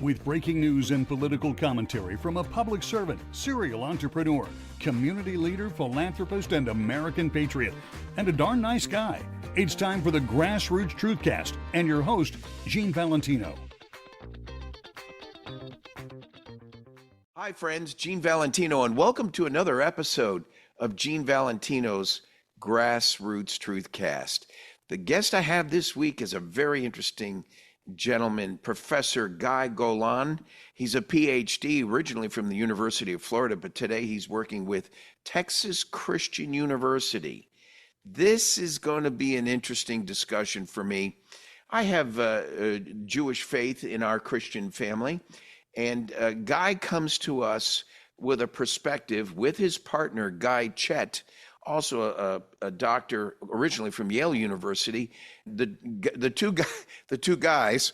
with breaking news and political commentary from a public servant, serial entrepreneur, community leader, philanthropist, and American patriot, and a darn nice guy. It's time for the GrassRoots TruthCast and your host, Gene Valentino. Hi, friends. Gene Valentino, and welcome to another episode of Gene Valentino's GrassRoots TruthCast. The guest I have this week is a very interesting gentleman, Professor Guy Golan. He's a PhD originally from the University of Florida, but today he's working with Texas Christian University. This is going to be an interesting discussion for me. I have a Jewish faith in our Christian family, and Guy comes to us with a perspective with his partner, Guy Chet, also a doctor originally from Yale University. The two guys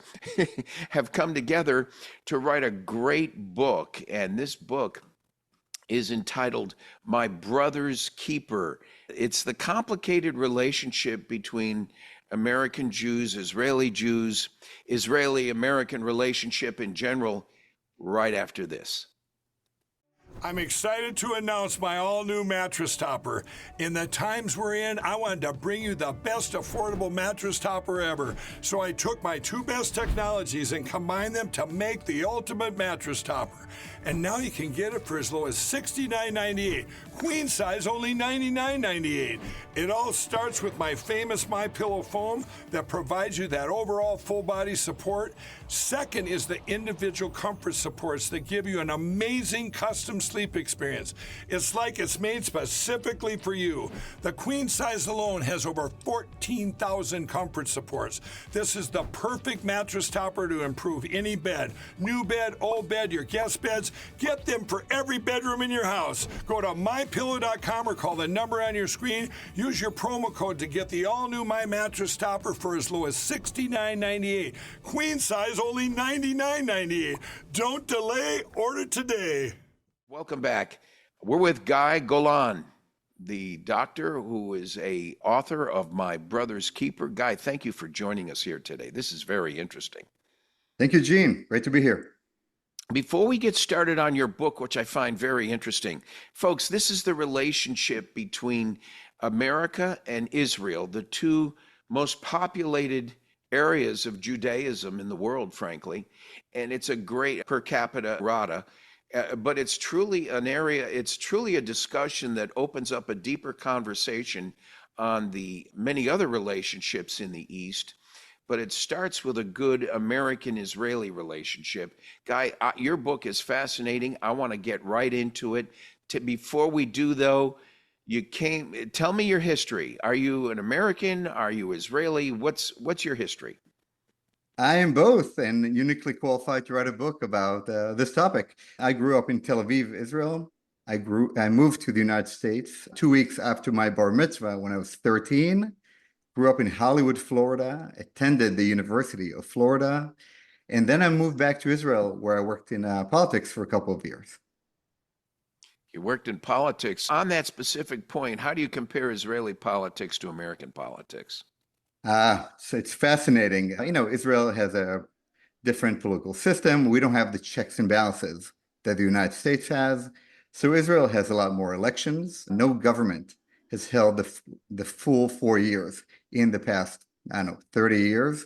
have come together to write a great book, and this book is entitled My Brother's Keeper. It's the complicated relationship between American Jews, Israeli-American relationship in general, right after this. I'm excited to announce my all-new mattress topper. In the times we're in, I wanted to bring you the best affordable mattress topper ever. So I took my two best technologies and combined them to make the ultimate mattress topper. And now you can get it for as low as $69.98. Queen size, only $99.98. It all starts with my famous MyPillow foam that provides you that overall full body support. Second is the individual comfort supports that give you an amazing custom sleep experience. It's like it's made specifically for you. The queen size alone has over 14,000 comfort supports. This is the perfect mattress topper to improve any bed. New bed, old bed, your guest beds. Get them for every bedroom in your house. Go to mypillow.com or call the number on your screen. Use your promo code to get the all-new My Mattress Topper for as low as $69.98. Queen size, only $99.98. Don't delay, order today. Welcome back. We're with Guy Golan, the doctor who is a author of My Brother's Keeper. Guy, thank you for joining us here today. This is very interesting. Thank you, Gene. Great to be here. Before we get started on your book, which I find very interesting, folks, this is the relationship between America and Israel, the two most populated areas of Judaism in the world, frankly, and it's a great per capita rata, but it's truly a discussion that opens up a deeper conversation on the many other relationships in the East. But it starts with a good American-Israeli relationship. Guy, your book is fascinating. I want to get right into it. Before we do, though, tell me your history. Are you an American? Are you Israeli? What's your history? I am both and uniquely qualified to write a book about this topic. I grew up in Tel Aviv, Israel. I moved to the United States 2 weeks after my bar mitzvah when I was 13. Grew up in Hollywood, Florida, attended the University of Florida, and then I moved back to Israel where I worked in politics for a couple of years. You worked in politics. On that specific point, how do you compare Israeli politics to American politics? So it's fascinating. Israel has a different political system. We don't have the checks and balances that the United States has. So Israel has a lot more elections. No government has held the full 4 years in the past, 30 years.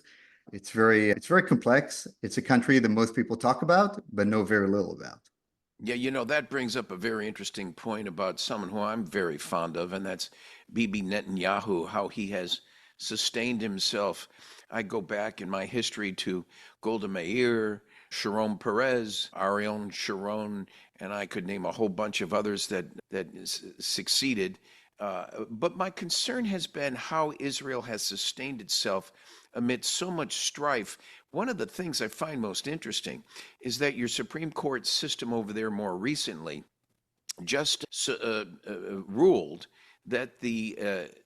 It's very complex. It's a country that most people talk about, but know very little about. Yeah, that brings up a very interesting point about someone who I'm very fond of, and that's Bibi Netanyahu, how he has sustained himself. I go back in my history to Golda Meir, Sharon Peres, Ariel Sharon, and I could name a whole bunch of others that succeeded. But my concern has been how Israel has sustained itself amid so much strife. One of the things I find most interesting is that your Supreme Court system over there more recently just ruled that the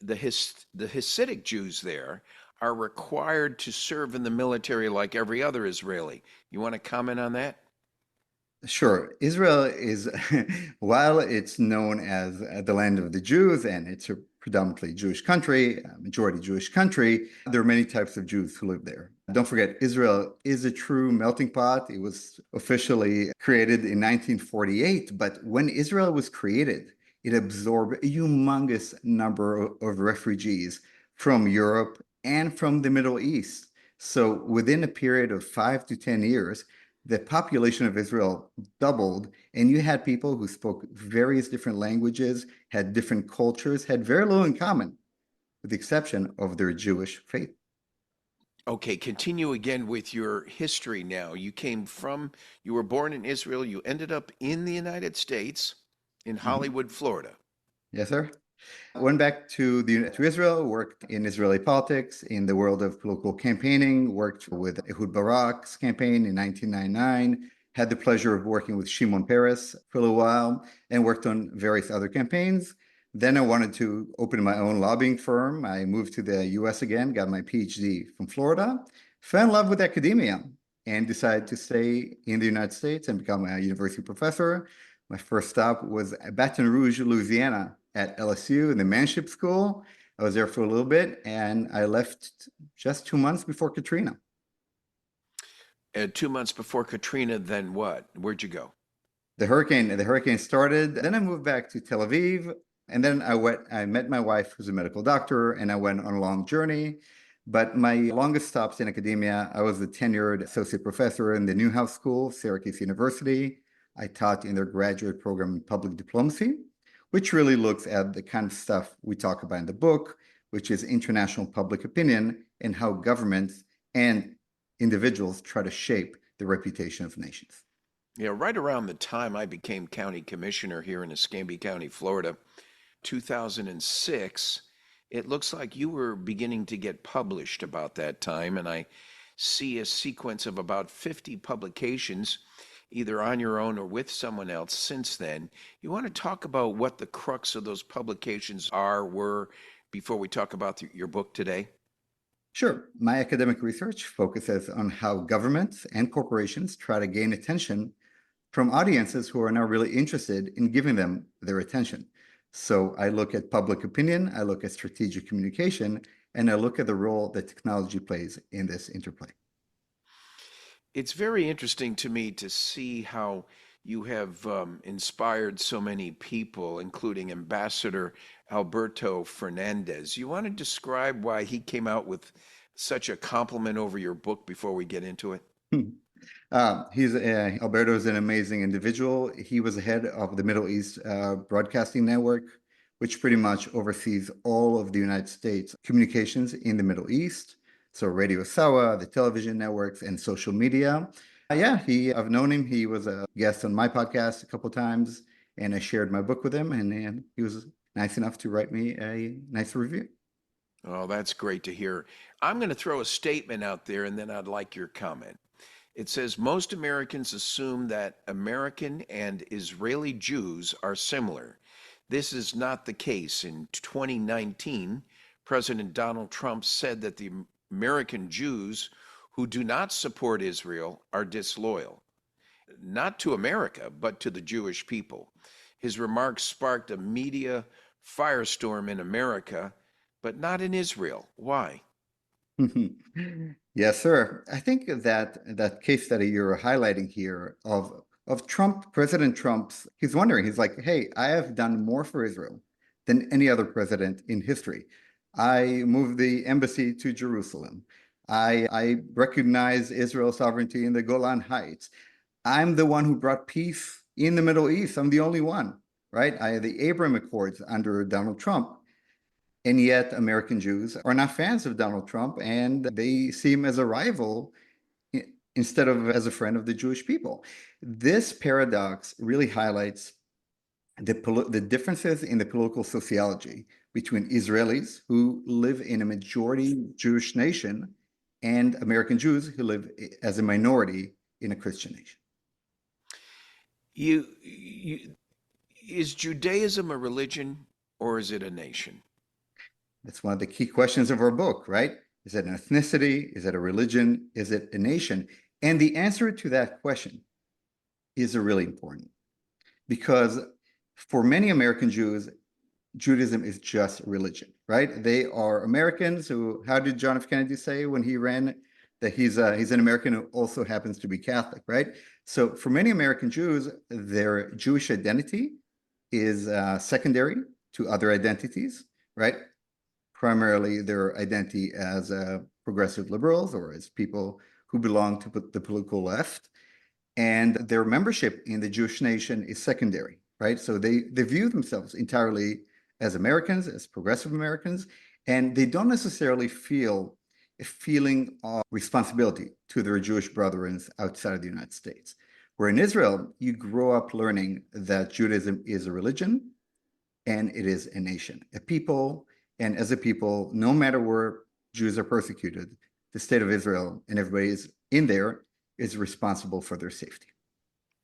Hasidic Jews there are required to serve in the military like every other Israeli. You want to comment on that? Sure. Israel is, while it's known as the land of the Jews and it's a predominantly Jewish country, majority Jewish country. There are many types of Jews who live there. Don't forget, Israel is a true melting pot. It was officially created in 1948, but when Israel was created, it absorbed a humongous number of refugees from Europe and from the Middle East. So within a period of 5 to 10 years, the population of Israel doubled, and you had people who spoke various different languages, had different cultures, had very little in common, with the exception of their Jewish faith. Okay, continue again with your history now. You were born in Israel, you ended up in the United States, in Hollywood, Florida. Yes, sir. Went back to Israel, worked in Israeli politics, in the world of political campaigning, worked with Ehud Barak's campaign in 1999, had the pleasure of working with Shimon Peres for a little while, and worked on various other campaigns. Then I wanted to open my own lobbying firm. I moved to the US again, got my PhD from Florida, fell in love with academia, and decided to stay in the United States and become a university professor. My first stop was Baton Rouge, Louisiana, at LSU in the Manship School. I was there for a little bit, and I left just 2 months before Katrina. 2 months before Katrina, then what? Where'd you go? The hurricane started. Then I moved back to Tel Aviv, and then I met my wife, who's a medical doctor, and I went on a long journey. But my longest stops in academia, I was a tenured associate professor in the Newhouse School, Syracuse University. I taught in their graduate program in public diplomacy, which really looks at the kind of stuff we talk about in the book, which is international public opinion and how governments and individuals try to shape the reputation of nations. Yeah, right around the time I became county commissioner here in Escambia County, Florida, 2006, it looks like you were beginning to get published about that time, and I see a sequence of about 50 publications, either on your own or with someone else since then. You want to talk about what the crux of those publications were, before we talk about your book today? Sure. My academic research focuses on how governments and corporations try to gain attention from audiences who are now really interested in giving them their attention. So I look at public opinion, I look at strategic communication, and I look at the role that technology plays in this interplay. It's very interesting to me to see how you have inspired so many people, including Ambassador Alberto Fernandez. You want to describe why he came out with such a compliment over your book before we get into it? Alberto is an amazing individual. He was the head of the Middle East Broadcasting Network, which pretty much oversees all of the United States communications in the Middle East. So Radio Sawa, the television networks, and social media. I've known him. He was a guest on my podcast a couple of times, and I shared my book with him, and he was nice enough to write me a nice review. Oh, that's great to hear. I'm going to throw a statement out there, and then I'd like your comment. It says, most Americans assume that American and Israeli Jews are similar. This is not the case. In 2019, President Donald Trump said that the American Jews who do not support Israel are disloyal, not to America, but to the Jewish people. His remarks sparked a media firestorm in America, but not in Israel. Why? Yes, sir. I think that case study you're highlighting here of Trump, President Trump's, he's wondering, he's like, hey, I have done more for Israel than any other president in history. I moved the embassy to Jerusalem. I recognize Israel's sovereignty in the Golan Heights. I'm the one who brought peace in the Middle East. I'm the only one, right? The Abraham Accords under Donald Trump. And yet American Jews are not fans of Donald Trump, and they see him as a rival instead of as a friend of the Jewish people. This paradox really highlights the differences in the political sociology between Israelis who live in a majority Jewish nation and American Jews who live as a minority in a Christian nation. Is Judaism a religion or is it a nation? That's one of the key questions of our book, right? Is it an ethnicity? Is it a religion? Is it a nation? And the answer to that question is really important, because for many American Jews, Judaism is just religion, right? They are Americans who, how did John F. Kennedy say when he ran that he's an American who also happens to be Catholic, right? So for many American Jews, their Jewish identity is secondary to other identities, right? Primarily their identity as progressive liberals or as people who belong to the political left. And their membership in the Jewish nation is secondary, right? So they view themselves entirely as Americans, as progressive Americans, and they don't necessarily feel a feeling of responsibility to their Jewish brethren outside of the United States. Where in Israel, you grow up learning that Judaism is a religion and it is a nation, a people, and as a people, no matter where Jews are persecuted, the state of Israel and everybody is in there is responsible for their safety.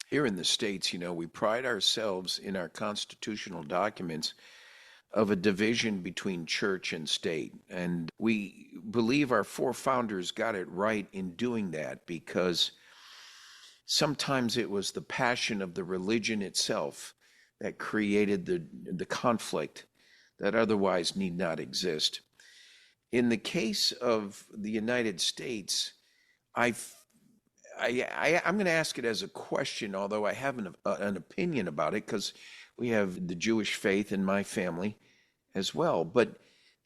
Here in the States, we pride ourselves in our constitutional documents of a division between church and state. And we believe our four founders got it right in doing that, because sometimes it was the passion of the religion itself that created the conflict that otherwise need not exist. In the case of the United States, I'm going to ask it as a question, although I have an opinion about it, because we have the Jewish faith in my family as well. But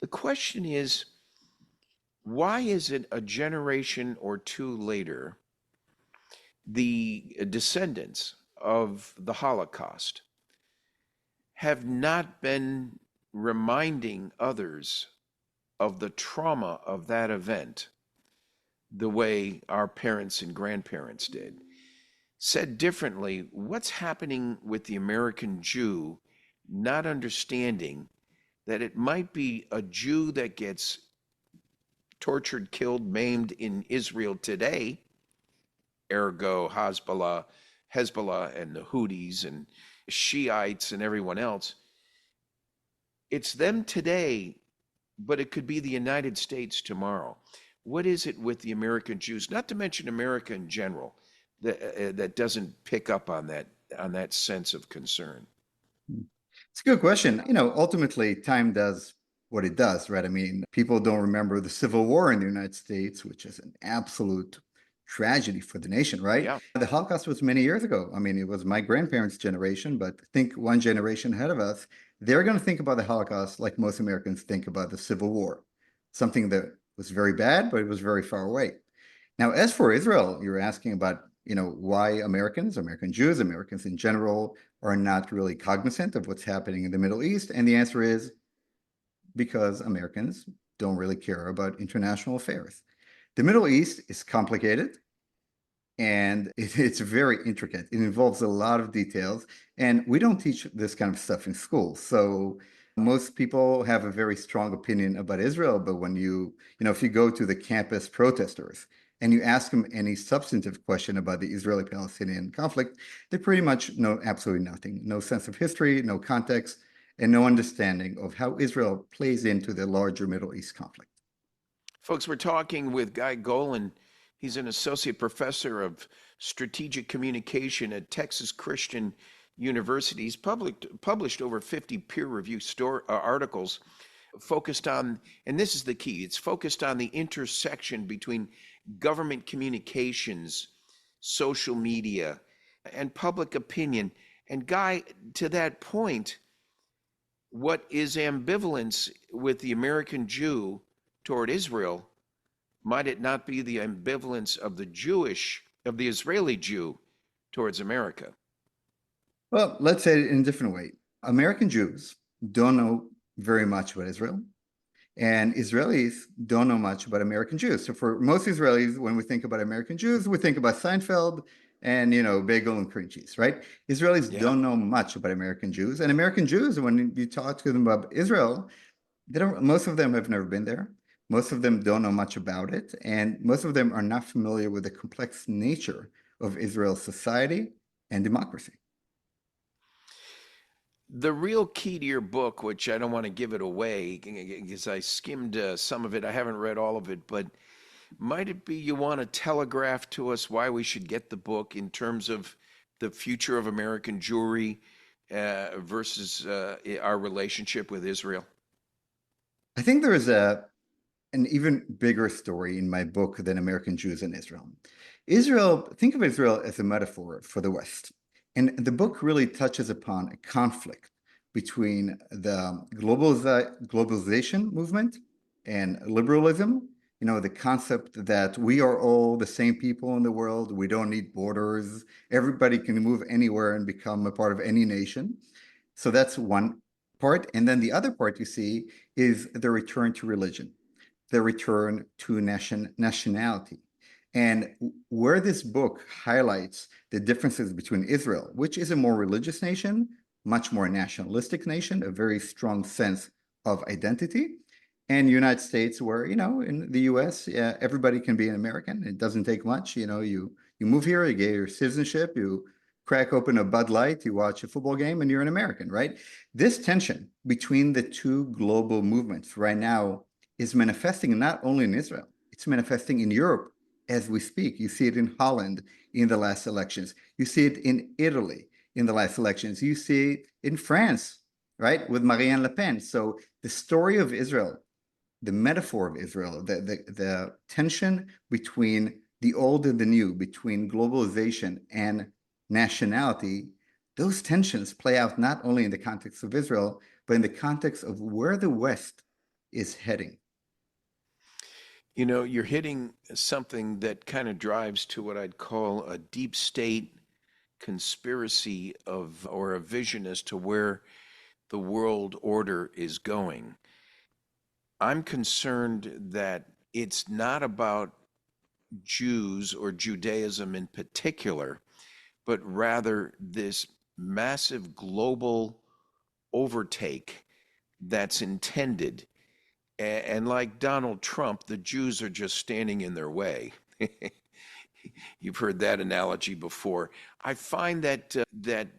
the question is, why is it a generation or two later, the descendants of the Holocaust have not been reminding others of the trauma of that event the way our parents and grandparents did? Said differently, what's happening with the American Jew not understanding that it might be a Jew that gets tortured, killed, maimed in Israel today, ergo Hezbollah and the Houthis and Shiites and everyone else. It's them today, but it could be the United States tomorrow. What is it with the American Jews, not to mention America in general, that doesn't pick up on that sense of concern? It's a good question. Ultimately, time does what it does, right? I mean, people don't remember the Civil War in the United States, which is an absolute tragedy for the nation, right? Yeah. The Holocaust was many years ago. I mean, it was my grandparents' generation, but think one generation ahead of us, they're going to think about the Holocaust like most Americans think about the Civil War, something that was very bad, but it was very far away. Now, as for Israel, you're asking about, why American Jews, Americans in general are not really cognizant of what's happening in the Middle East. And the answer is because Americans don't really care about international affairs. The Middle East is complicated and it's very intricate. It involves a lot of details, and we don't teach this kind of stuff in school. So most people have a very strong opinion about Israel, but when if you go to the campus protesters and you ask them any substantive question about the Israeli-Palestinian conflict, they pretty much know absolutely nothing. No sense of history, no context, and no understanding of how Israel plays into the larger Middle East conflict. Folks, we're talking with Guy Golan. He's an associate professor of strategic communication at Texas Christian University. He's published over 50 peer-reviewed articles focused on, and this is the key, it's focused on the intersection between government communications, social media, and public opinion. And Guy, to that point, what is ambivalence with the American Jew toward Israel, might it not be the ambivalence of the Israeli Jew towards America? Well, let's say it in a different way. American Jews don't know very much about Israel, and Israelis don't know much about American Jews. So for most Israelis, when we think about American Jews, we think about Seinfeld and, bagel and cream cheese, right? Israelis don't know much about American Jews. And American Jews, when you talk to them about Israel, most of them have never been there. Most of them don't know much about it. And most of them are not familiar with the complex nature of Israel's society and democracy. The real key to your book, which I don't want to give it away because I skimmed some of it, I haven't read all of it, but might it be you want to telegraph to us why we should get the book in terms of the future of American Jewry versus our relationship with Israel? I think there is an even bigger story in my book than American Jews in Israel. Think of Israel as a metaphor for the West. And the book really touches upon a conflict between the globalization movement and liberalism. The concept that we are all the same people in the world. We don't need borders. Everybody can move anywhere and become a part of any nation. So that's one part. And then the other part you see is the return to religion, the return to nationality. And where this book highlights the differences between Israel, which is a more religious nation, much more nationalistic nation, a very strong sense of identity, and United States, where, in the US, everybody can be an American. It doesn't take much. You move here, you get your citizenship, you crack open a Bud Light, you watch a football game, and you're an American, right? This tension between the two global movements right now is manifesting not only in Israel, it's manifesting in Europe as we speak. You see it in Holland in the last elections. You see it in Italy in the last elections. You see it in France, right, with Marine Le Pen. So the story of Israel, the metaphor of Israel, the tension between the old and the new, between globalization and nationality, those tensions play out not only in the context of Israel, but in the context of where the West is heading. You're hitting something that kind of drives to what I'd call a deep state conspiracy or a vision as to where the world order is going. I'm concerned that it's not about Jews or Judaism in particular, but rather this massive global overtake that's intended. And like Donald Trump, the Jews are just standing in their way. You've heard that analogy before. I find that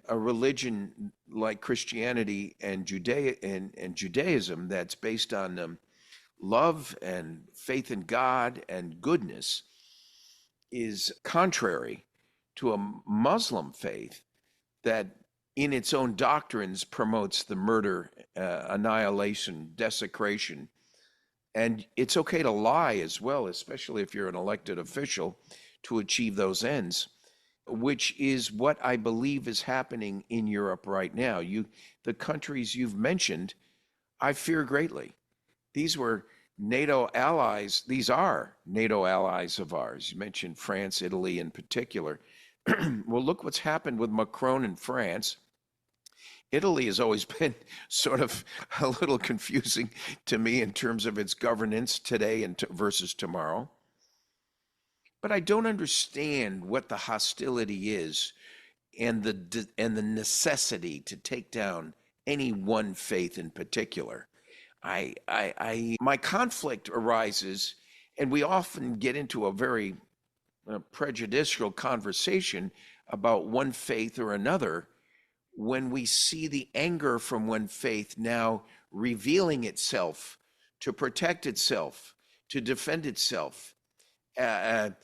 a religion like Christianity and Judaism that's based on love and faith in God and goodness is contrary to a Muslim faith that in its own doctrines promotes the murder, annihilation, desecration. And it's okay to lie as well, especially if you're an elected official, to achieve those ends, which is what I believe is happening in Europe right now. The countries you've mentioned, I fear greatly. These were NATO allies. These are NATO allies of ours. You mentioned France, Italy in particular. Well, look what's happened with Macron in France. Italy has always been sort of a little confusing to me in terms of its governance today and versus tomorrow. But I don't understand what the hostility is and the necessity to take down any one faith in particular. My conflict arises, and we often get into a very prejudicial conversation about one faith or another when we see the anger from one faith now revealing itself to protect itself, to defend itself, and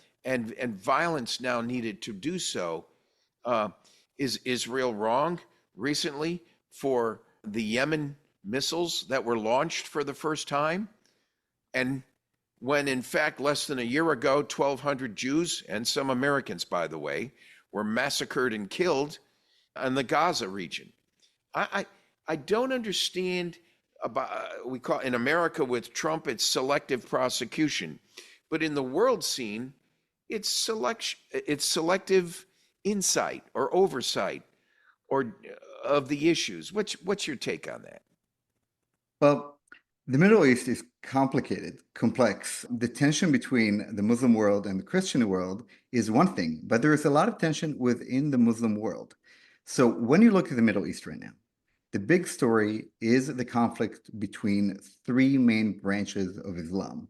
violence now needed to do so. Is Israel wrong recently for the Yemen missiles that were launched for the first time? And when in fact less than a year ago, 1,200 Jews and some Americans, by the way, were massacred and killed in the Gaza region. I don't understand about, we call in America with Trump, it's selective prosecution, but in the world scene, it's selective insight or oversight or of the issues. What's your take on that? Well, the Middle East is complicated, complex. The tension between the Muslim world and the Christian world is one thing, but there is a lot of tension within the Muslim world. So when you look at the Middle East right now, the big story is the conflict between three main branches of Islam.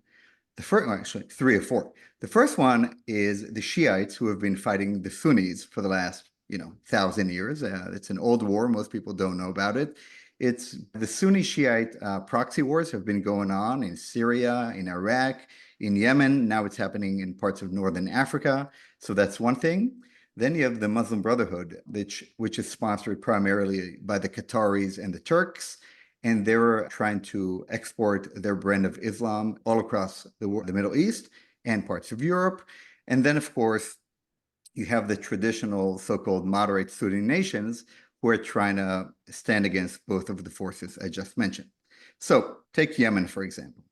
The first, well, actually, three or four. The first one is the Shiites, who have been fighting the Sunnis for the last, 1,000 years. It's an old war. Most people don't know about it. It's the Sunni Shiite proxy wars have been going on in Syria, in Iraq, in Yemen. Now it's happening in parts of Northern Africa. So that's one thing. Then you have the Muslim Brotherhood, which is sponsored primarily by the Qataris and the Turks, and they're trying to export their brand of Islam all across the Middle East and parts of Europe. And then, of course, you have the traditional so-called moderate Sunni nations who are trying to stand against both of the forces I just mentioned. So take Yemen, for example.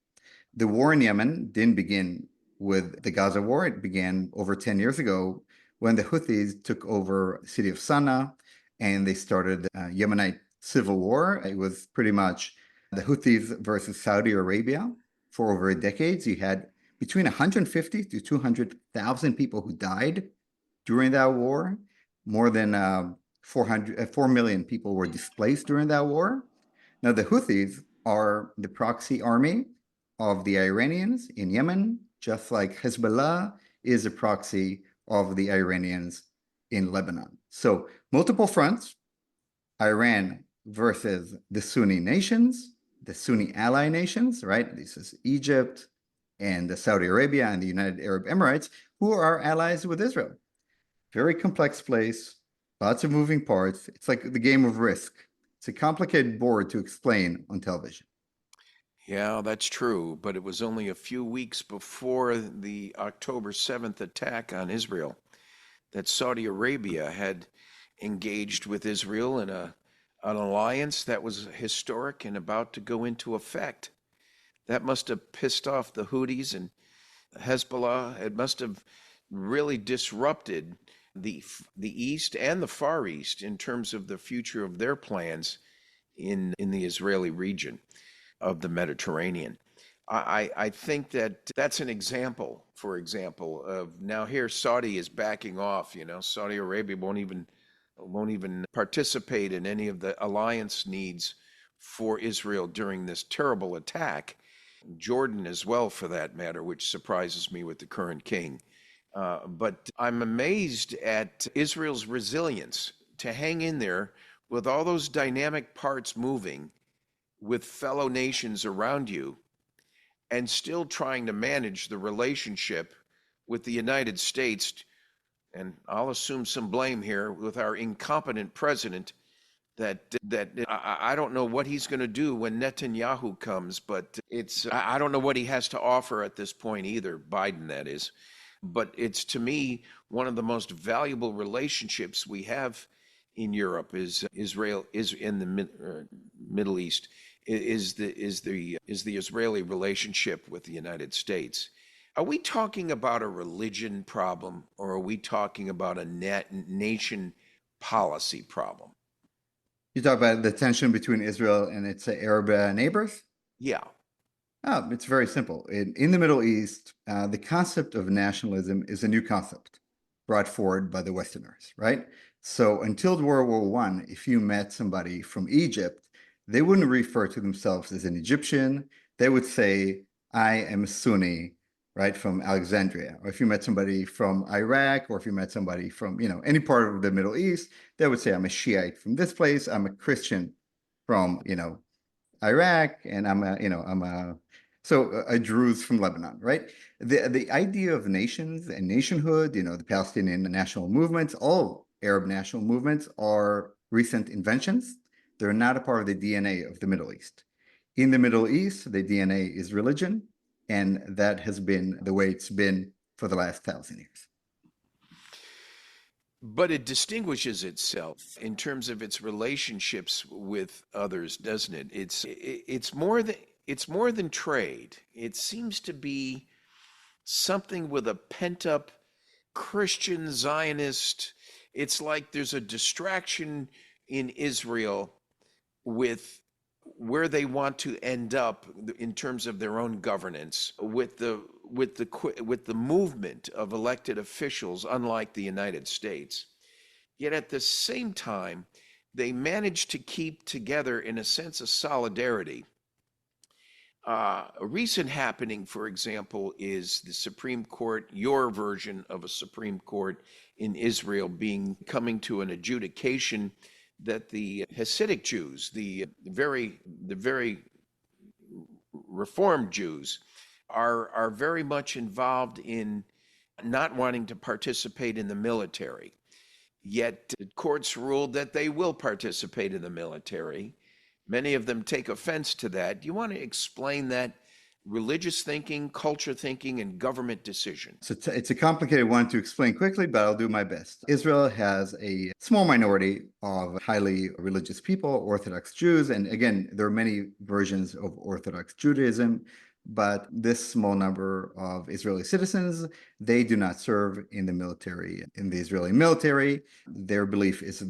The war in Yemen didn't begin with the Gaza war. It began over 10 years ago when the Houthis took over the city of Sana'a and they started the Yemenite civil war. It was pretty much the Houthis versus Saudi Arabia for over a decade. You had between 150 to 200,000 people who died during that war. More than 4 million people were displaced during that war. Now, the Houthis are the proxy army of the Iranians in Yemen, just like Hezbollah is a proxy of the Iranians in Lebanon. So multiple fronts, Iran versus the Sunni nations, the Sunni ally nations, right? This is Egypt and Saudi Arabia and the United Arab Emirates, who are allies with Israel. Very complex place, lots of moving parts. It's like the game of Risk. It's a complicated board to explain on television. Yeah, that's true, but it was only a few weeks before the October 7th attack on Israel that Saudi Arabia had engaged with Israel in an alliance that was historic and about to go into effect. That must have pissed off the Houthis and Hezbollah. It must have really disrupted the East and the Far East in terms of the future of their plans in the Israeli region of the Mediterranean. I think that that's an example, for example, of now here Saudi is backing off. Saudi Arabia won't even participate in any of the alliance needs for Israel during this terrible attack. Jordan as well, for that matter, which surprises me with the current king. But I'm amazed at Israel's resilience to hang in there with all those dynamic parts moving with fellow nations around you and still trying to manage the relationship with the United States. And I'll assume some blame here with our incompetent president that I don't know what he's going to do when Netanyahu comes, but I don't know what he has to offer at this point either, Biden that is. But it's, to me, one of the most valuable relationships we have in Europe is Israel is in the Middle East is the Israeli relationship with the United States. Are we talking about a religion problem, or are we talking about a nation policy problem? You talk about the tension between Israel and its Arab neighbors? Yeah. It's very simple. In the Middle East, the concept of nationalism is a new concept brought forward by the Westerners, right? So until World War I, if you met somebody from Egypt, they wouldn't refer to themselves as an Egyptian. They would say, I am a Sunni, right, from Alexandria. Or if you met somebody from Iraq, or if you met somebody from, any part of the Middle East, they would say, I'm a Shiite from this place. I'm a Christian from, Iraq, and I'm a Druze from Lebanon, right? The idea of nations and nationhood, the Palestinian national movements, all Arab national movements are recent inventions. They're not a part of the DNA of the Middle East. In the Middle East, the DNA is religion, and that has been the way it's been for the last 1,000 years. But it distinguishes itself in terms of its relationships with others, doesn't it? It's more than trade. It seems to be something with a pent-up Christian Zionist. It's like there's a distraction in Israel with where they want to end up in terms of their own governance with the movement of elected officials, unlike the United States. Yet at the same time, they manage to keep together in a sense of solidarity. A recent happening, for example, is the Supreme Court, your version of a Supreme Court in Israel, coming to an adjudication that the Hasidic Jews, the very Reformed Jews, are very much involved in not wanting to participate in the military. Yet courts ruled that they will participate in the military. Many of them take offense to that. Do you want to explain that religious thinking, culture thinking, and government decision? So it's a complicated one to explain quickly, but I'll do my best. Israel has a small minority of highly religious people, Orthodox Jews. And again, there are many versions of Orthodox Judaism, but this small number of Israeli citizens, they do not serve in the military. In the Israeli military, their belief is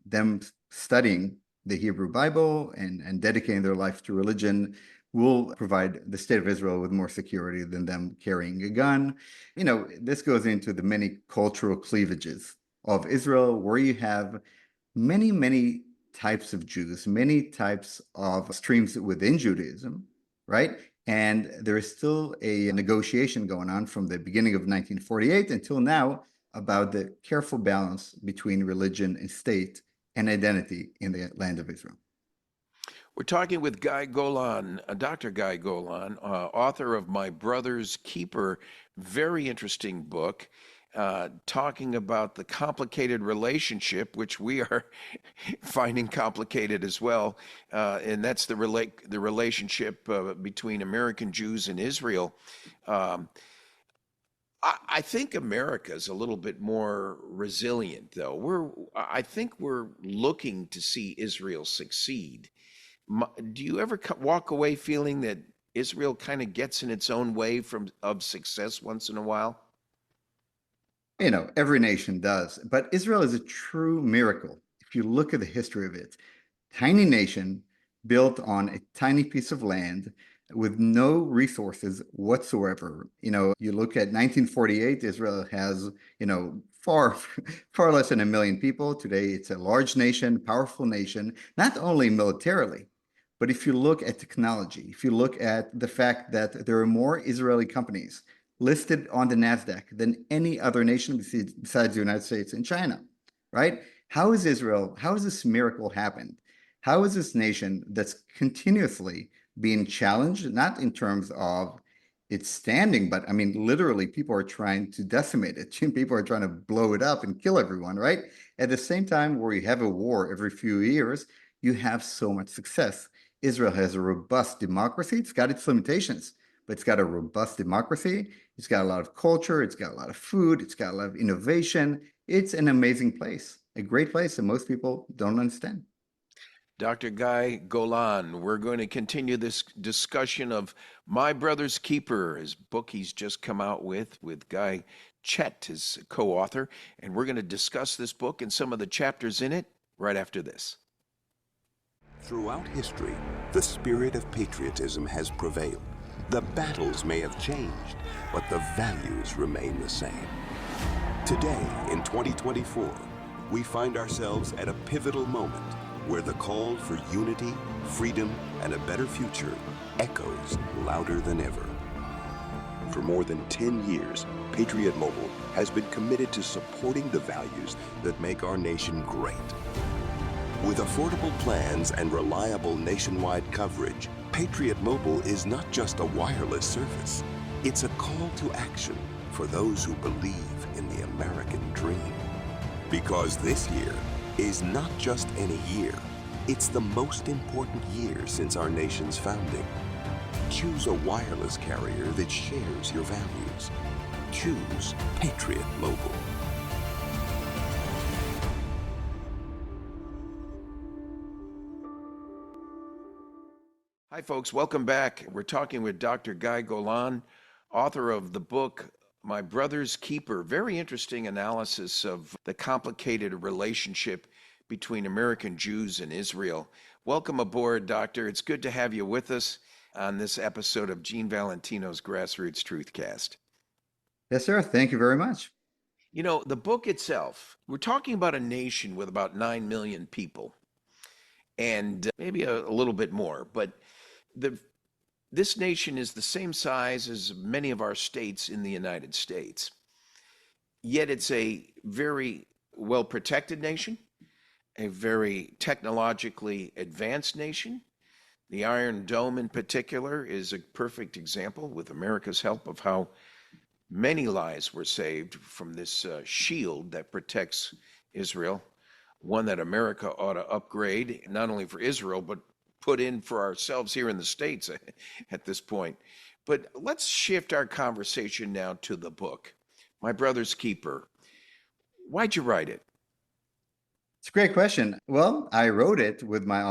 them studying the Hebrew Bible and dedicating their life to religion will provide the state of Israel with more security than them carrying a gun. This goes into the many cultural cleavages of Israel, where you have many, many types of Jews, many types of streams within Judaism, right? And there is still a negotiation going on from the beginning of 1948 until now about the careful balance between religion and state and identity in the land of Israel. We're talking with Guy Golan, Dr. Guy Golan, author of My Brother's Keeper, very interesting book, talking about the complicated relationship, which we are finding complicated as well, and that's the relationship between American Jews and Israel. I think America is a little bit more resilient, though. I think we're looking to see Israel succeed. Do you ever walk away feeling that Israel kind of gets in its own way of success once in a while? Every nation does, but Israel is a true miracle. If you look at the history of it, tiny nation built on a tiny piece of land with no resources whatsoever. You look at 1948, Israel has, far, far less than 1 million people. Today, it's a large nation, powerful nation, not only militarily, but if you look at technology, if you look at the fact that there are more Israeli companies listed on the NASDAQ than any other nation besides the United States and China, right? How has this miracle happened? How is this nation that's continuously being challenged, not in terms of its standing, but I mean, literally, people are trying to decimate it. People are trying to blow it up and kill everyone, right? At the same time, where you have a war every few years, you have so much success. Israel has a robust democracy. It's got its limitations, but it's got a robust democracy. It's got a lot of culture. It's got a lot of food. It's got a lot of innovation. It's an amazing place, a great place that most people don't understand. Dr. Guy Golan, we're going to continue this discussion of My Brother's Keeper, his book he's just come out with Guy Chet, his co-author, and we're going to discuss this book and some of the chapters in it right after this. Throughout history, the spirit of patriotism has prevailed. The battles may have changed, but the values remain the same. Today, in 2024, we find ourselves at a pivotal moment where the call for unity, freedom, and a better future echoes louder than ever. For more than 10 years, Patriot Mobile has been committed to supporting the values that make our nation great. With affordable plans and reliable nationwide coverage, Patriot Mobile is not just a wireless service. It's a call to action for those who believe in the American dream. Because this year is not just any year, it's the most important year since our nation's founding. Choose a wireless carrier that shares your values. Choose Patriot Mobile. Hi, folks. Welcome back. We're talking with Dr. Guy Golan, author of the book My Brother's Keeper. Very interesting analysis of the complicated relationship between American Jews and Israel. Welcome aboard, Doctor. It's good to have you with us on this episode of Gene Valentino's GrassRoots TruthCast. Yes, sir. Thank you very much. The book itself, we're talking about a nation with about 9 million people and maybe a little bit more, but this nation is the same size as many of our states in the United States. Yet it's a very well-protected nation, a very technologically advanced nation. The Iron Dome in particular is a perfect example, with America's help, of how many lives were saved from this shield that protects Israel, one that America ought to upgrade, not only for Israel, but put in for ourselves here in the States at this point. But let's shift our conversation now to the book, My Brother's Keeper. Why'd you write it? It's a great question. Well, I wrote it with my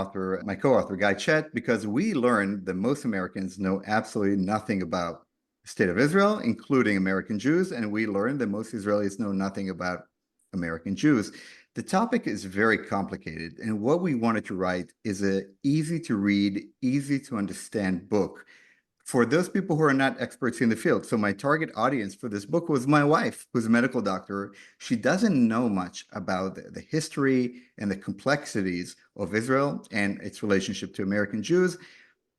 co-author, Guy Chet, because we learned that most Americans know absolutely nothing about the state of Israel, including American Jews, and we learned that most Israelis know nothing about American Jews. The topic is very complicated, and what we wanted to write is an easy to read, easy to understand book for those people who are not experts in the field. So my target audience for this book was my wife, who's a medical doctor. She doesn't know much about the history and the complexities of Israel and its relationship to American Jews,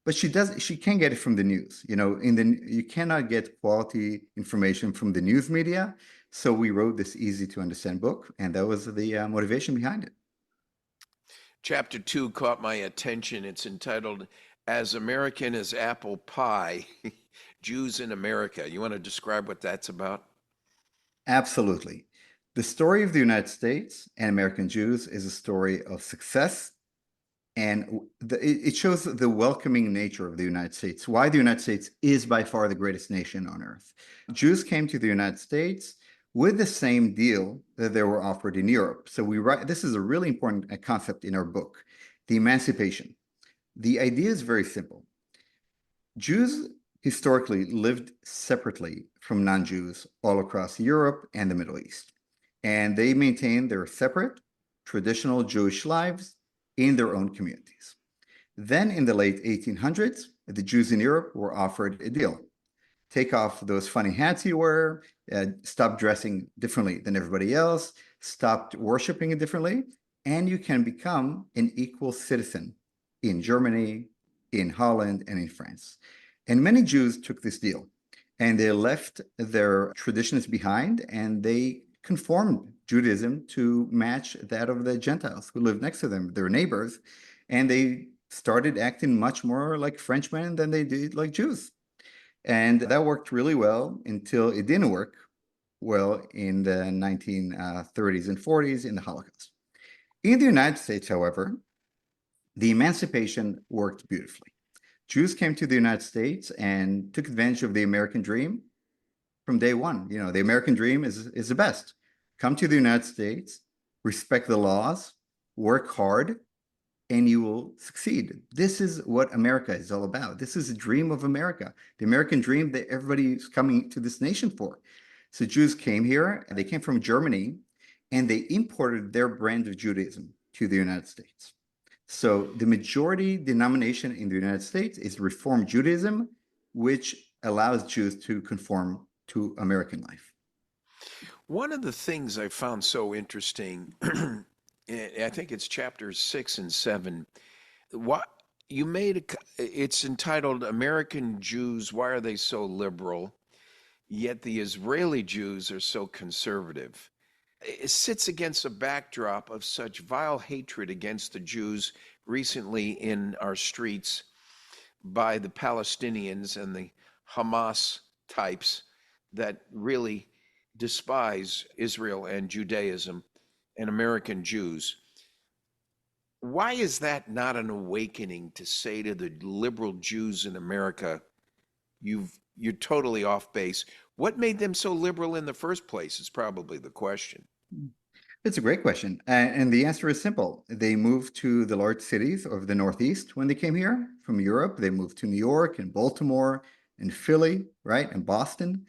but she can get it from the news. You cannot get quality information from the news media. So we wrote this easy to understand book, and that was the motivation behind it. Chapter 2 caught my attention. It's entitled As American as Apple Pie, Jews in America. You want to describe what that's about? Absolutely. The story of the United States and American Jews is a story of success, and it shows the welcoming nature of the United States, why the United States is by far the greatest nation on earth. Jews came to the United States with the same deal that they were offered in Europe. So this is a really important concept in our book, the emancipation. The idea is very simple. Jews historically lived separately from non-Jews all across Europe and the Middle East, and they maintained their separate traditional Jewish lives in their own communities. Then in the late 1800s, the Jews in Europe were offered a deal. Take off those funny hats you wear, stop dressing differently than everybody else, stop worshiping differently, and you can become an equal citizen in Germany, in Holland, and in France. And many Jews took this deal, and they left their traditions behind, and they conformed Judaism to match that of the Gentiles who lived next to them, their neighbors, and they started acting much more like Frenchmen than they did like Jews. And that worked really well until it didn't work well in the 1930s and 40s in the Holocaust. In the United States, however, the emancipation worked beautifully. Jews came to the United States and took advantage of the American dream from day one. The American dream is the best. Come to the United States, respect the laws, work hard, and you will succeed. This is what America is all about. This is a dream of America, the American dream that everybody is coming to this nation for. So Jews came here, and they came from Germany, and they imported their brand of Judaism to the United States. So the majority denomination in the United States is Reform Judaism, which allows Jews to conform to American life. One of the things I found so interesting, I think it's chapters 6 and 7. It's entitled American Jews, Why Are They So Liberal? Yet the Israeli Jews are so conservative. It sits against a backdrop of such vile hatred against the Jews recently in our streets by the Palestinians and the Hamas types that really despise Israel and Judaism and American Jews. Why is that not an awakening to say to the liberal Jews in America, you're totally off base? What made them so liberal in the first place is probably the question. It's a great question. And the answer is simple. They moved to the large cities of the Northeast when they came here from Europe. They moved to New York and Baltimore and Philly, right, and Boston.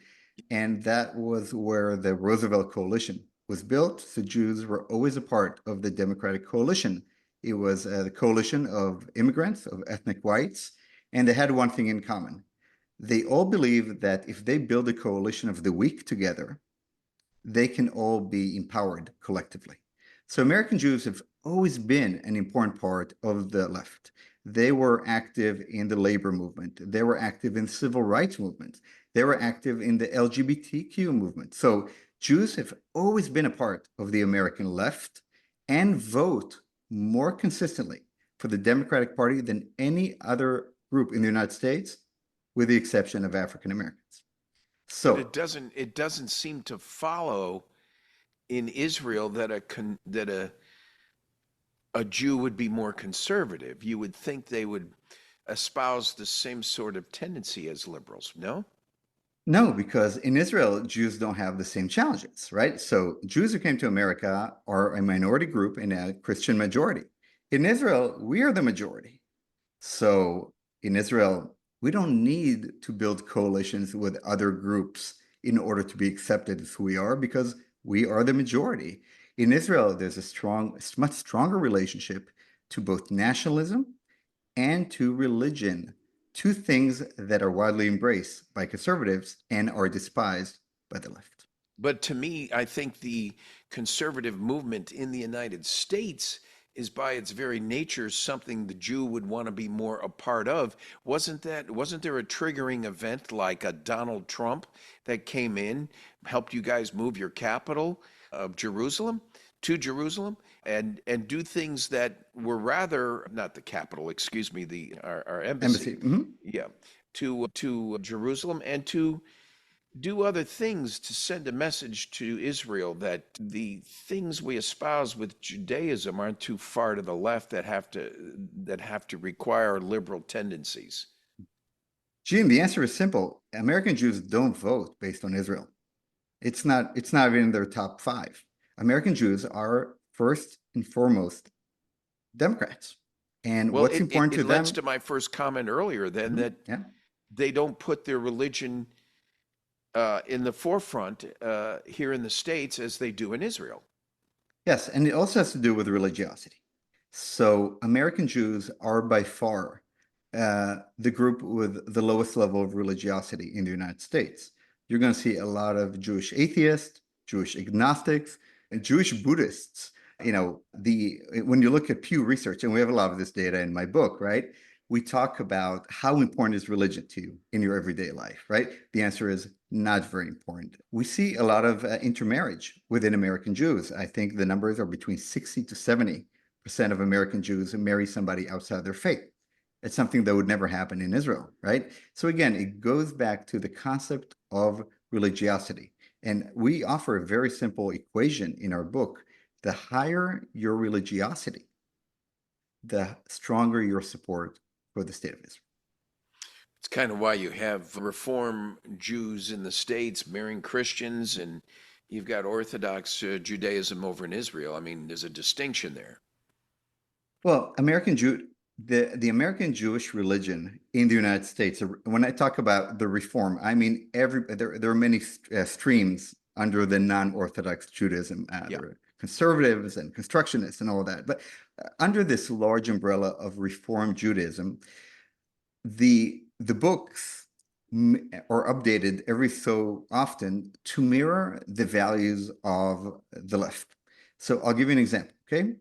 And that was where the Roosevelt Coalition was built. So Jews were always a part of the Democratic Coalition. It was the coalition of immigrants, of ethnic whites, and they had one thing in common. They all believed that if they build a coalition of the weak together, they can all be empowered collectively. So American Jews have always been an important part of the left. They were active in the labor movement. They were active in civil rights movements. They were active in the LGBTQ movement. So Jews have always been a part of the American left and vote more consistently for the Democratic Party than any other group in the United States, with the exception of African Americans. So but it doesn't seem to follow in Israel that a Jew would be more conservative. You would think they would espouse the same sort of tendency as liberals, no? No, because in Israel, Jews don't have the same challenges, right? So Jews who came to America are a minority group and a Christian majority. In Israel, we are the majority. So in Israel, we don't need to build coalitions with other groups in order to be accepted as who we are because we are the majority. In Israel, there's a much stronger relationship to both nationalism and to religion, two things that are widely embraced by conservatives and are despised by the left. But to me, I think the conservative movement in the United States is by its very nature something the Jew would want to be more a part of. Wasn't there a triggering event like a Donald Trump that came in, helped you guys move your capital of Jerusalem to Jerusalem and do things that were rather not the capital, excuse me, our embassy. Yeah, to Jerusalem and to do other things to send a message to Israel that the things we espouse with Judaism aren't too far to the left that have to require liberal tendencies. Gene, the answer is simple. American Jews don't vote based on Israel. It's not even in their top five. American Jews are first and foremost Democrats. And Well, what's important to it them? leads to my first comment earlier then that Yeah. they don't put their religion in the forefront here in the States as they do in Israel. Yes, and it also has to do with religiosity. So American Jews are by far the group with the lowest level of religiosity in the United States. You're going to see a lot of Jewish atheists, Jewish agnostics, and Jewish Buddhists. When you look at Pew Research, and we have a lot of this data in my book, right? We talk about how important is religion to you in your everyday life, right? The answer is not very important. We see a lot of intermarriage within American Jews. I think the numbers are between 60 to 70% of American Jews marry somebody outside their faith. It's something that would never happen in Israel, right? So again, it goes back to the concept of religiosity. And we offer a very simple equation in our book. The higher your religiosity, the stronger your support for the state of Israel. It's kind of why you have Reform Jews in the States marrying Christians, and you've got Orthodox Judaism over in Israel. I mean, there's a distinction there. Well, the American Jewish religion in the United States, when I talk about the reform, I mean there are many streams under the non-Orthodox Judaism. There are conservatives and constructionists and all that. But under this large umbrella of Reform Judaism, the books are updated every so often to mirror the values of the left. So I'll give you an example, okay?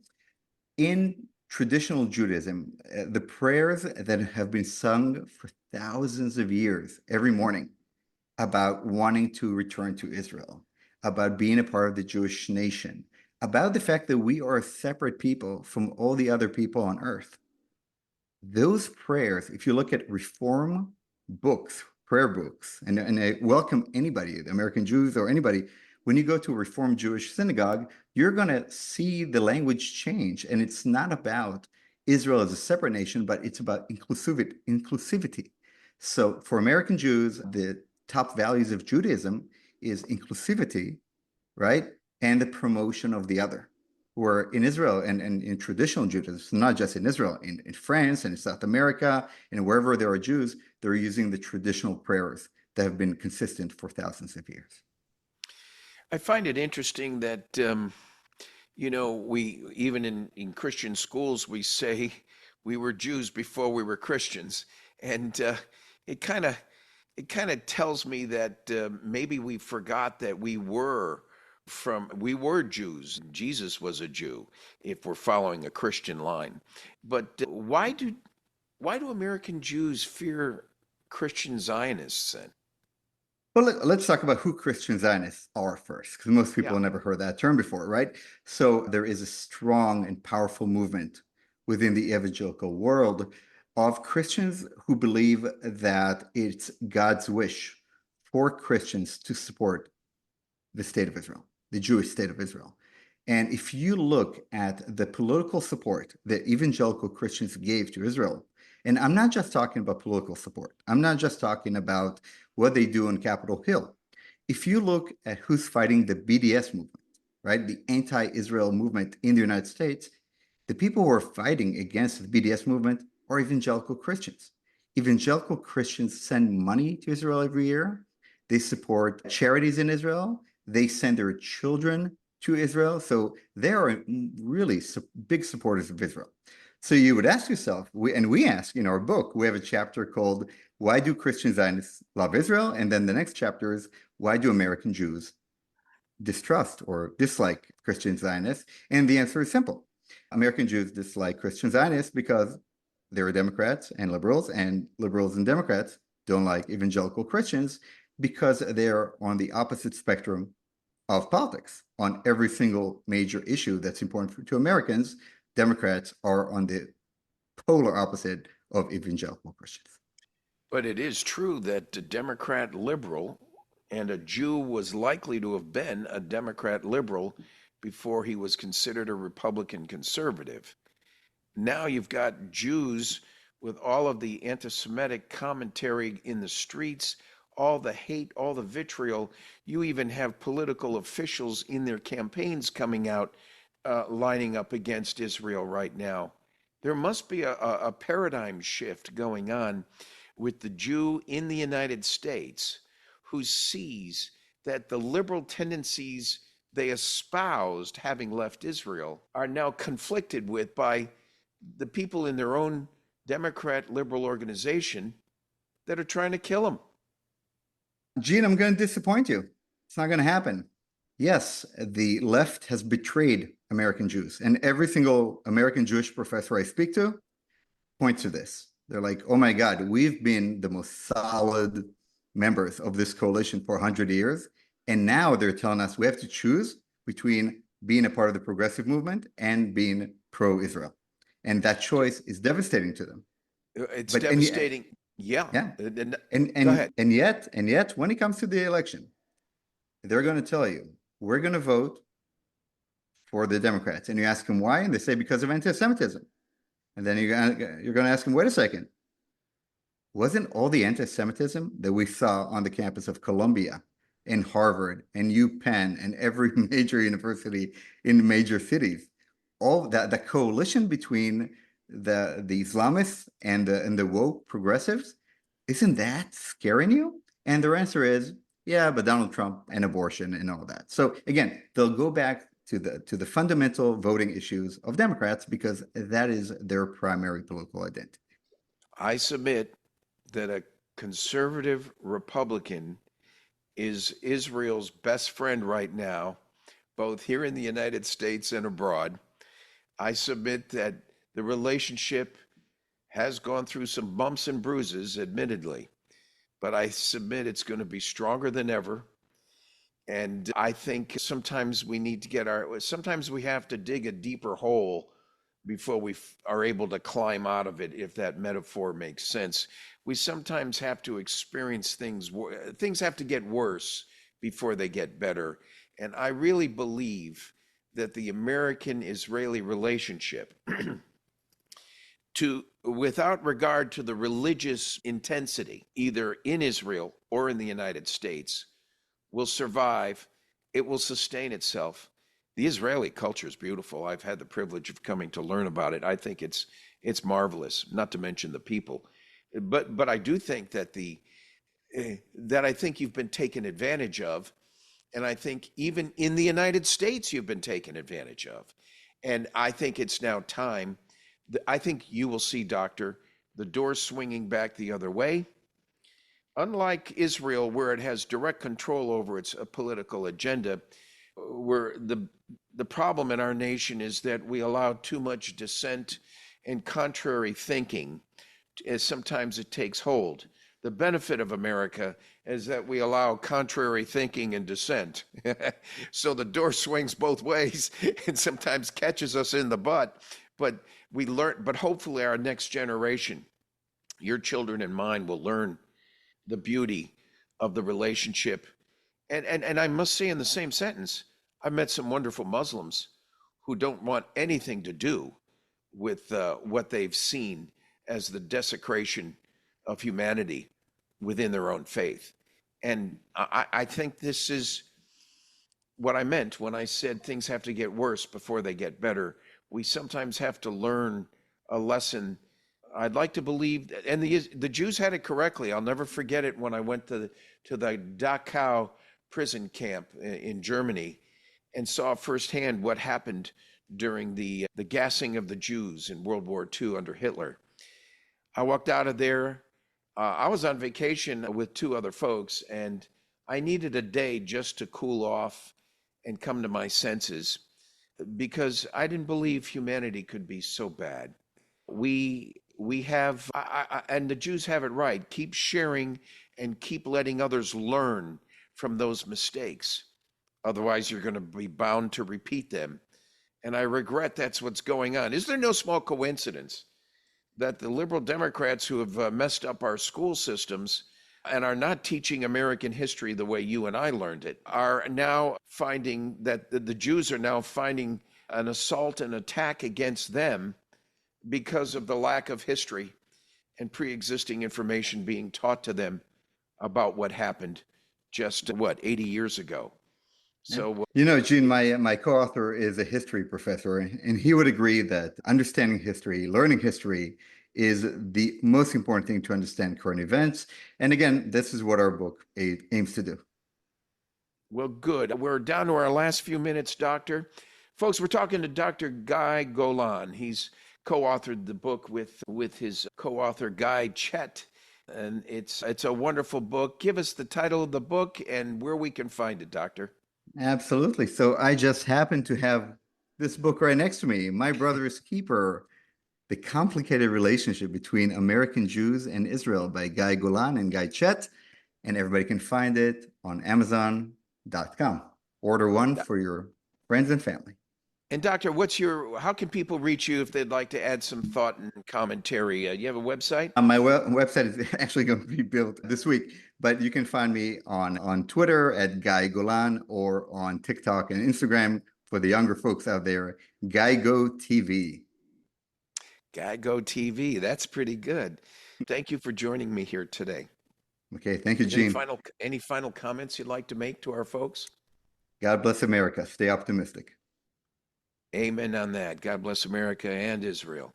In traditional Judaism, the prayers that have been sung for thousands of years every morning about wanting to return to Israel, about being a part of the Jewish nation, about the fact that we are a separate people from all the other people on earth. Those prayers, if you look at Reform books, prayer books, and I welcome anybody, American Jews or anybody, when you go to a Reform Jewish synagogue, you're going to see the language change. And it's not about Israel as a separate nation, but it's about inclusivity. So for American Jews, the top values of Judaism is inclusivity, right? And the promotion of the other. Where in Israel and in traditional Judaism, not just in Israel, in France and in South America, and wherever there are Jews, they're using the traditional prayers that have been consistent for thousands of years. I find it interesting that, we even in Christian schools, we say we were Jews before we were Christians. And it kind of tells me that maybe we forgot that we were Jews. Jesus was a Jew if we're following a Christian line. But why do American Jews fear Christian Zionists then? Well, let's talk about who Christian Zionists are first, because most people have never heard that term before, right? So there is a strong and powerful movement within the evangelical world of Christians who believe that it's God's wish for Christians to support the state of Israel. the Jewish state of Israel. And if you look at the political support that evangelical Christians gave to Israel, and I'm not just talking about political support, I'm not just talking about what they do on Capitol Hill. If you look at who's fighting the BDS movement, right, the anti-Israel movement in the United States, the people who are fighting against the BDS movement are evangelical Christians. Evangelical Christians send money to Israel every year. They support charities in Israel. They send their children to Israel. So they are really big supporters of Israel. So you would ask yourself, we ask in our book, we have a chapter called Why Do Christian Zionists Love Israel? And then the next chapter is Why Do American Jews distrust or dislike Christian Zionists? And the answer is simple. American Jews dislike Christian Zionists because they're Democrats and liberals and Democrats don't like evangelical Christians because they're on the opposite spectrum of politics. On every single major issue that's important to Americans, Democrats are on the polar opposite of evangelical Christians. But it is true that a Democrat liberal and a Jew was likely to have been a Democrat liberal before he was considered a Republican conservative. Now you've got Jews with all of the anti-Semitic commentary in the streets, all the hate, all the vitriol. You even have political officials in their campaigns coming out, lining up against Israel right now. There must be a paradigm shift going on with the Jew in the United States who sees that the liberal tendencies they espoused, having left Israel, are now conflicted with by the people in their own Democrat liberal organization that are trying to kill them. Gene, I'm going to disappoint you. It's not going to happen. Yes, the left has betrayed American Jews, and every single American Jewish professor I speak to points to this. They're like, oh my God, we've been the most solid members of this coalition for 100 years. And now they're telling us we have to choose between being a part of the progressive movement and being pro-Israel. And that choice is devastating to them. It's devastating. Yeah. Yeah. Go And ahead. yet, when it comes to the election, they're going to tell you, we're going to vote for the Democrats. And you ask them why, and they say because of anti-Semitism. And then you're going to ask them, wait a second, wasn't all the anti-Semitism that we saw on the campus of Columbia and Harvard and UPenn and every major university in major cities, all that the coalition between the Islamists and the woke progressives, isn't that scaring you? And their answer is, yeah, but Donald Trump and abortion and all that. So again, they'll go back to the fundamental voting issues of Democrats because that is their primary political identity. I submit that a conservative Republican is Israel's best friend right now, both here in the United States and abroad. I submit that the relationship has gone through some bumps and bruises, admittedly, but I submit it's going to be stronger than ever. And I think sometimes we need to sometimes we have to dig a deeper hole before we are able to climb out of it, if that metaphor makes sense. We sometimes have to experience things have to get worse before they get better. And I really believe that the American-Israeli relationship, without regard to the religious intensity, either in Israel or in the United States, will survive. It will sustain itself. The Israeli culture is beautiful. I've had the privilege of coming to learn about it. I think it's marvelous, not to mention the people. But I do think that I think you've been taken advantage of, and I think even in the United States you've been taken advantage of. And I think it's now time. I think you will see, Doctor, the door swinging back the other way. Unlike Israel, where it has direct control over its political agenda, where the problem in our nation is that we allow too much dissent and contrary thinking, as sometimes it takes hold. The benefit of America is that we allow contrary thinking and dissent. So the door swings both ways and sometimes catches us in the butt. But we learn, but hopefully our next generation, your children and mine, will learn the beauty of the relationship. And I must say in the same sentence, I've met some wonderful Muslims who don't want anything to do with what they've seen as the desecration of humanity within their own faith. And I think this is what I meant when I said things have to get worse before they get better. We sometimes have to learn a lesson. I'd like to believe, and the Jews had it correctly. I'll never forget it when I went to the Dachau prison camp in Germany and saw firsthand what happened during the gassing of the Jews in World War II under Hitler. I walked out of there. I was on vacation with two other folks, and I needed a day just to cool off and come to my senses, because I didn't believe humanity could be so bad. We have, and the Jews have it right, keep sharing and keep letting others learn from those mistakes. Otherwise, you're going to be bound to repeat them. And I regret that's what's going on. Is there no small coincidence that the liberal Democrats who have messed up our school systems and are not teaching American history the way you and I learned it, are now finding that the Jews are now finding an assault and attack against them because of the lack of history and pre-existing information being taught to them about what happened just, 80 years ago. So, Gene, my co-author is a history professor, and he would agree that understanding history, learning history, is the most important thing to understand current events. And again, this is what our book aims to do. Well, good. We're down to our last few minutes, Doctor. Folks, we're talking to Dr. Guy Golan. He's co-authored the book with his co-author, Guy Chet. And it's a wonderful book. Give us the title of the book and where we can find it, Doctor. Absolutely. So I just happen to have this book right next to me, My Brother's Keeper, The Complicated Relationship Between American Jews and Israel by Guy Golan and Guy Chet. And everybody can find it on Amazon.com. Order one for your friends and family. And Doctor, how can people reach you if they'd like to add some thought and commentary? You have a website? My website is actually going to be built this week, but you can find me on Twitter at Guy Golan, or on TikTok and Instagram for the younger folks out there, GuyGo TV. GuyGo TV, that's pretty good. Thank you for joining me here today. Okay, thank you, Gene. Any final comments you'd like to make to our folks? God bless America. Stay optimistic. Amen on that. God bless America and Israel.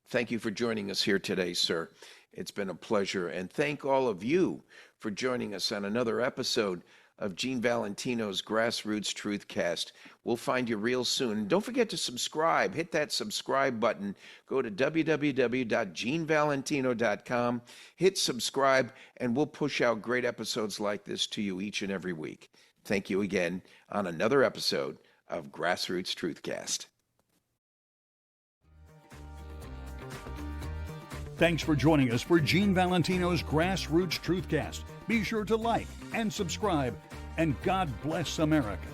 Thank you for joining us here today, sir. It's been a pleasure. And thank all of you for joining us on another episode of Gene Valentino's GrassRoots TruthCast. We'll find you real soon. Don't forget to subscribe. Hit that subscribe button. Go to www.genevalentino.com. Hit subscribe, and we'll push out great episodes like this to you each and every week. Thank you again on another episode of GrassRoots TruthCast. Thanks for joining us for Gene Valentino's GrassRoots TruthCast. Be sure to like and subscribe, and God bless America.